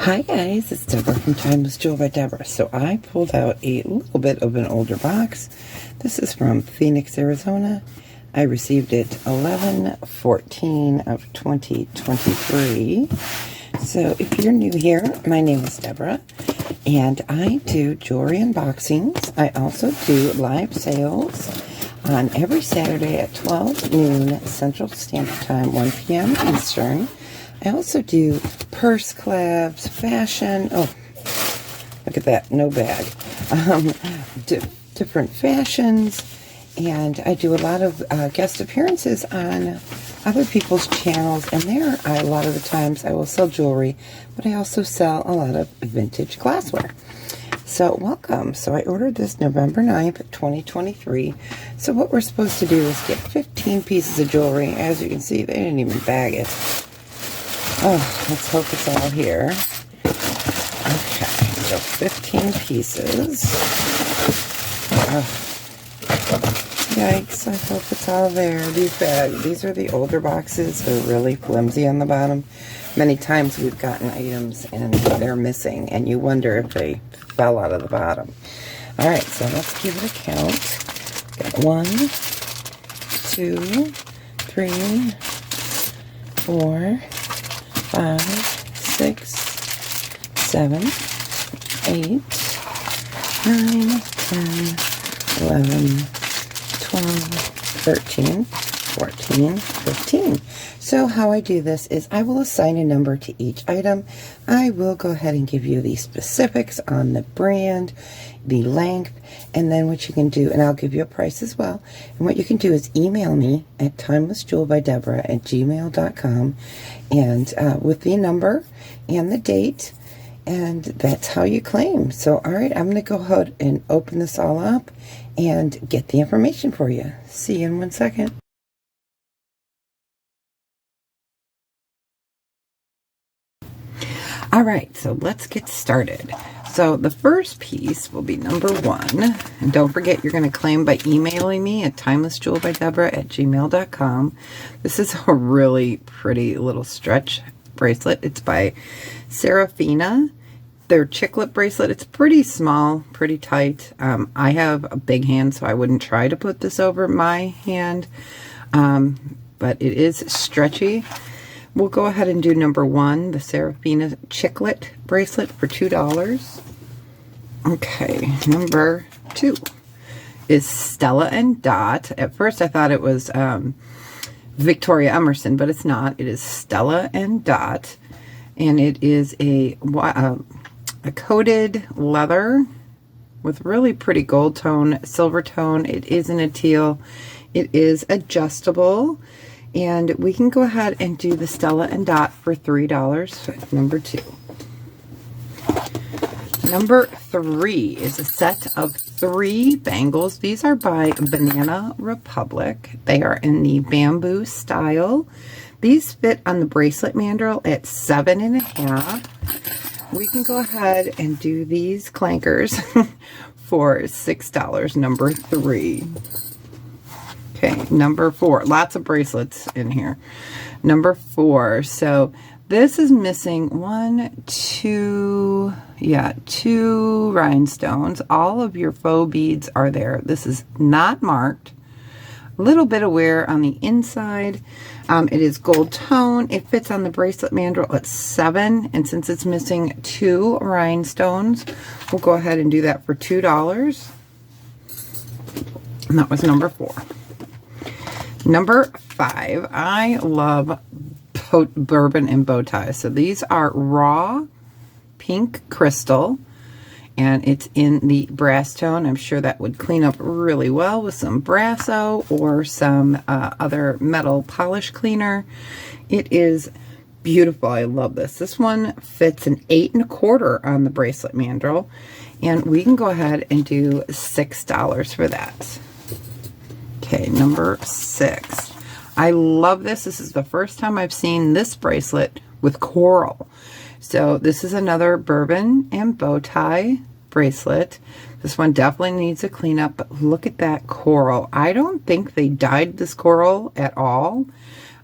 Hi guys, it's Deborah from Timeless Jewel by Deborah. So I pulled out a little bit of an older box. This is from Phoenix, Arizona. I received it 11/14 of 2023. So if you're new here, my name is Deborah and I do jewelry unboxings. I also do live sales on every Saturday at 12 noon Central Standard Time, 1 p.m. Eastern. I also do purse collabs, fashion. Oh, look at that, no bag. Different fashions, and I do a lot of guest appearances on other people's channels. And there, a lot of the times, I will sell jewelry, but I also sell a lot of vintage glassware. So welcome. So I ordered this November 9th, 2023. So what we're supposed to do is get 15 pieces of jewelry. As you can see, they didn't even bag it. Oh, let's hope it's all here. Okay, so 15 pieces. Oh, yikes, I hope it's all there. These are the older boxes. They're really flimsy on the bottom. Many times we've gotten items and they're missing, and you wonder if they fell out of the bottom. All right, so let's give it a count. Got 1, 2, 3, 4, 5, 6, 7, 8, 9, 10, 11, 12, 13, 14, 15. So how I do this is I will assign a number to each item. I will go ahead and give you the specifics on the brand, the length, and then what you can do, and I'll give you a price as well. And what you can do is email me at timelessjewelbydeborah@gmail.com and with the number and the date, and that's how you claim. So all right, I'm going to go ahead and open this all up and get the information for you. See you in 1 second. All right, so let's get started. So the first piece will be number 1. And don't forget, you're going to claim by emailing me at timelessjewelbydeborah@gmail.com. This is a really pretty little stretch bracelet. It's by Serafina. Their chiclet bracelet. It's pretty small, pretty tight. I have a big hand, so I wouldn't try to put this over my hand. But it is stretchy. We'll go ahead and do number 1, the Serafina chiclet bracelet for $2. Okay, number 2 is Stella and Dot. At first I thought it was Victoria Emerson, but it's not. It is Stella and Dot, and it is a coated leather with really pretty gold tone, silver tone. It is in a teal. It is adjustable. And we can go ahead and do the Stella and Dot for $3, number 2. Number 3 is a set of 3 bangles. These are by Banana Republic. They are in the bamboo style. These fit on the bracelet mandrel at 7.5. We can go ahead and do these clankers for $6, number 3. Okay, number 4. Lots of bracelets in here. Number 4. So this is missing 2 rhinestones. All of your faux beads are there. This is not marked. A little bit of wear on the inside. It is gold tone. It fits on the bracelet mandrel at 7. And since it's missing 2 rhinestones, we'll go ahead and do that for $2. And that was number 4. Number 5, I love bourbon and bow ties. So these are raw pink crystal, and it's in the brass tone. I'm sure that would clean up really well with some Brasso or some other metal polish cleaner. It is beautiful. I love this. This one fits an 8.25 on the bracelet mandrel, and we can go ahead and do $6 for that. Okay, number 6. I love this. This is the first time I've seen this bracelet with coral. So this is another bourbon and bow tie bracelet. This one definitely needs a cleanup, but look at that coral. I don't think they dyed this coral at all.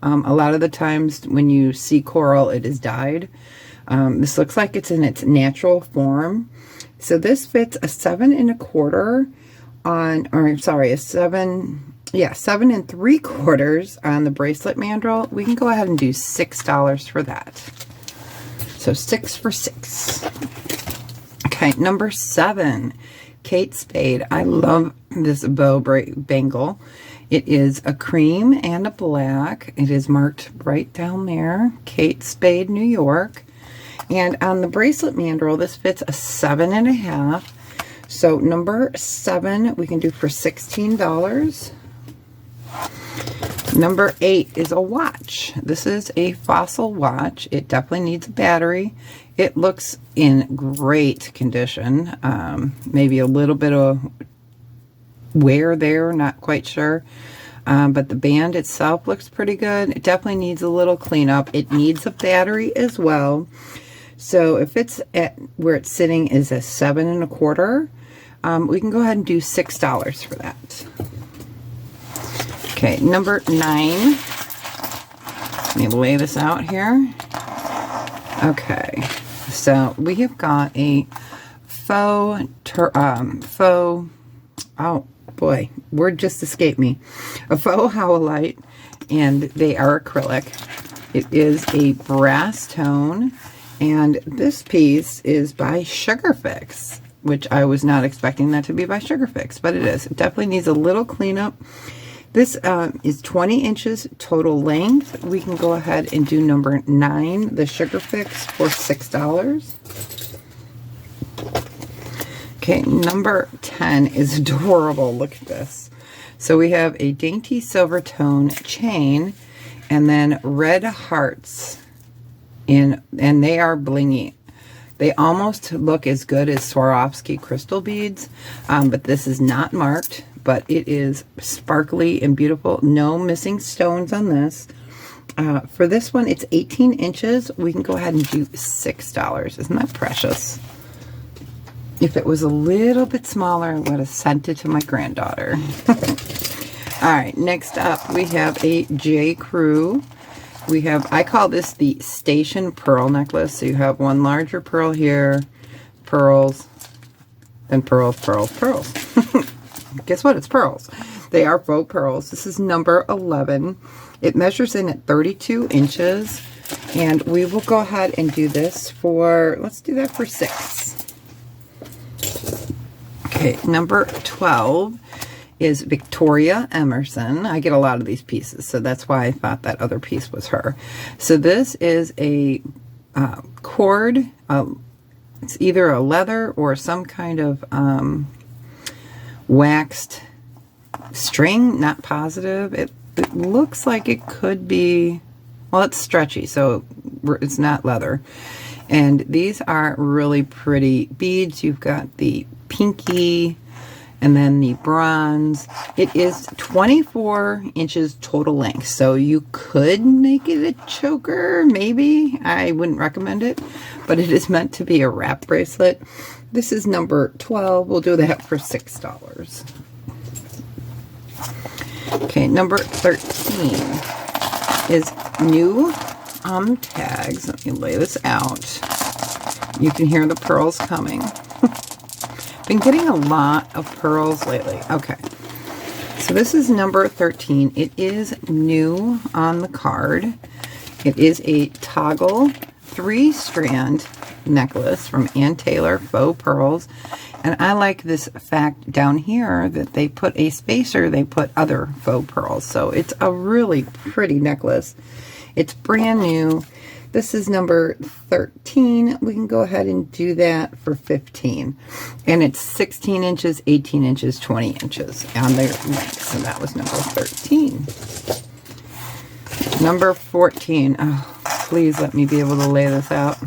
A lot of the times when you see coral, it is dyed. This looks like it's in its natural form. So this fits a 7 1/4 on, or sorry, a 7 3/4 on the bracelet mandrel. We can go ahead and do $6 for that. So 6 for $6. Okay, number 7, Kate Spade. I love this bow bangle. It is a cream and a black. It is marked right down there, Kate Spade, New York. And on the bracelet mandrel, this fits a 7 1/2. So number 7 we can do for $16. Number 8 is a watch. This is a Fossil watch. It definitely needs a battery. It looks in great condition. Maybe a little bit of wear there, not quite sure. But the band itself looks pretty good. It definitely needs a little cleanup. It needs a battery as well. So if it's at where it's sitting is a 7 1/4, we can go ahead and do $6 for that. Okay, number 9. Let me lay this out here. Okay, so we have got a oh boy, word just escaped me. A faux howlite, and they are acrylic. It is a brass tone, and this piece is by Sugar Fix, which I was not expecting that to be by Sugar Fix, but it is. It definitely needs a little cleanup. This is 20 inches total length. We can go ahead and do number 9, the Sugar Fix, for $6. Okay, number 10 is adorable. Look at this. So we have a dainty silver tone chain, and then red hearts, and they are blingy. They almost look as good as Swarovski crystal beads, but this is not marked, but it is sparkly and beautiful. No missing stones on this. For this one, it's 18 inches. We can go ahead and do $6. Isn't that precious? If it was a little bit smaller, I would have sent it to my granddaughter. All right, next up, we have a J. Crew. We have, I call this the Station Pearl Necklace. So you have one larger pearl here, pearls, and pearls, pearls, pearls. Guess what? It's pearls. They are faux pearls. This is number 11. It measures in at 32 inches. And we will go ahead and do this for, let's do that for $6. Okay, number 12 is Victoria Emerson. I get a lot of these pieces, so that's why I thought that other piece was her. So this is a cord. It's either a leather or some kind of waxed string, not positive. It looks like it could be, well, it's stretchy, so it's not leather. And these are really pretty beads. You've got the pinky and then the bronze. It is 24 inches total length, so you could make it a choker, maybe. I wouldn't recommend it, but it is meant to be a wrap bracelet. This is number 12. We'll do that for $6. Okay, number 13 is new tags. Let me lay this out. You can hear the pearls coming. Been getting a lot of pearls lately. Okay, so this is number 13. It is new on the card. It is a toggle 3-strand necklace from Ann Taylor, faux pearls. And I like this fact down here that they put a spacer, they put other faux pearls. So it's a really pretty necklace. It's brand new. This is number 13. We can go ahead and do that for $15. And it's 16 inches, 18 inches, 20 inches on their length. So that was number 13. Number 14. Oh, please let me be able to lay this out.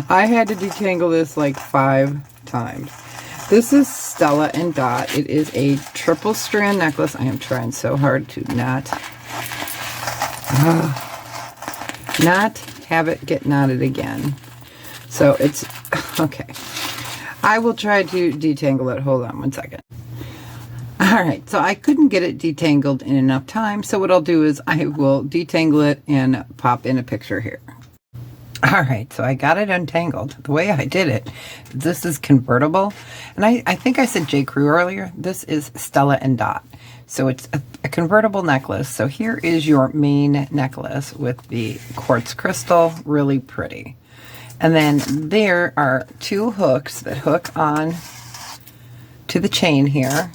I had to detangle this like 5 times. This is Stella and Dot. It is a triple strand necklace. I am trying so hard to not have it get knotted again. So it's okay. I will try to detangle it. Hold on one second. Alright, so I couldn't get it detangled in enough time, so what I'll do is I will detangle it and pop in a picture here. All right, so I got it untangled. The way I did it, this is convertible. And I think I said J. Crew earlier. This is Stella and Dot. So it's a convertible necklace. So here is your main necklace with the quartz crystal, really pretty. And then there are two hooks that hook on to the chain here.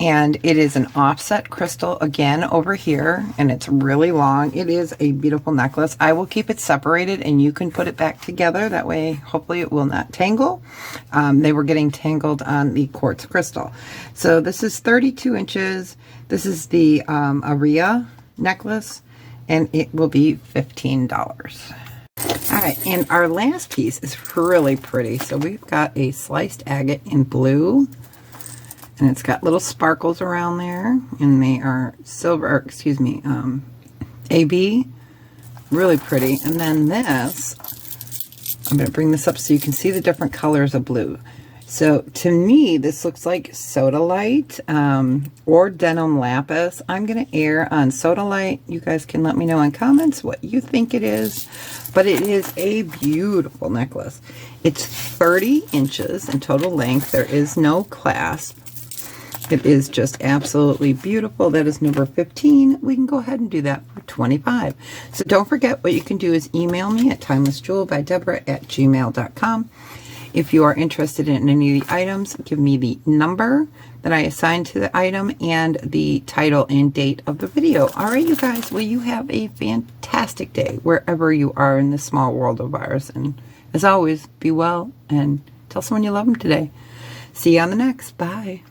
And it is an offset crystal again over here, and it's really long. It is a beautiful necklace. I will keep it separated and you can put it back together. That way, hopefully it will not tangle. They were getting tangled on the quartz crystal. So this is 32 inches. This is the Aria necklace, and it will be $15. All right, and our last piece is really pretty. So we've got a sliced agate in blue. And it's got little sparkles around there, and they are silver, or excuse me, AB, really pretty. And then this, I'm going to bring this up so you can see the different colors of blue. So to me, this looks like Sodalite or Denim Lapis. I'm going to err on Sodalite. You guys can let me know in comments what you think it is, but it is a beautiful necklace. It's 30 inches in total length. There is no clasp. It is just absolutely beautiful. That is number 15. We can go ahead and do that for 25. So don't forget, what you can do is email me at timelessjewelbydeborah@gmail.com. If you are interested in any of the items, give me the number that I assigned to the item and the title and date of the video. All right, you guys, well, you have a fantastic day wherever you are in this small world of ours. And as always, be well and tell someone you love them today. See you on the next. Bye.